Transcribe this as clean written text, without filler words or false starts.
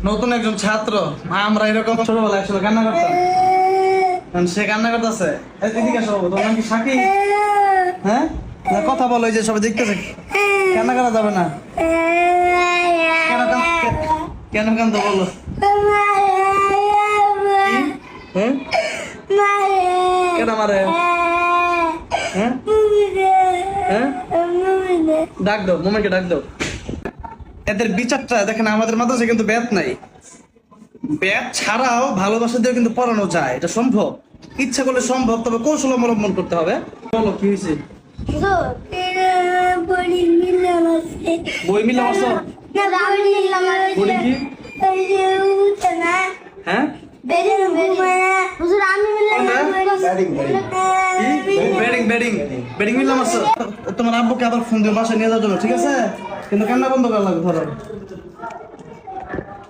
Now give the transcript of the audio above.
নতুন একজন ছাত্র, আমরা এরকম ছোটবেলায় আসলে কান্না করতাম, কারণ সে কান্না করতেছে। এদিকে আসো, তোমার নাম কি সাকি? হ্যাঁ, কথা বলো, এই যে সবাই দেখতেছে। কান্না করা যাবে না। কেন কান্দো বলো? হ্যাঁ, কেন মারে? হ্যাঁ হ্যাঁ, ডাক দাও, মোমেন্টকে ডাক দাও। এদের বিচারটা দেখেন, আমাদের মাদ্রাসায় কিন্তু ব্যাত নাই। ব্যাত ছাড়াও ভালোবাসা দিয়ে কিন্তু পড়ানো যায়, এটা সম্ভব, ইচ্ছা করলে সম্ভব, তবে কৌশল অবলম্বন করতে হবে। বলো কি হয়েছে? বই মিলে আসো। বই কি? হ্যাঁ, ব্যাটিং ব্যাটিং ব্যাটিং মিললাম আসো। তোমার আব্বুকে আবার ফোন দিয়ে বাসায় নিয়ে যাওয়ার জন্য, ঠিক আছে? কিন্তু কান্না বন্ধ করা লাগবে, ধরো।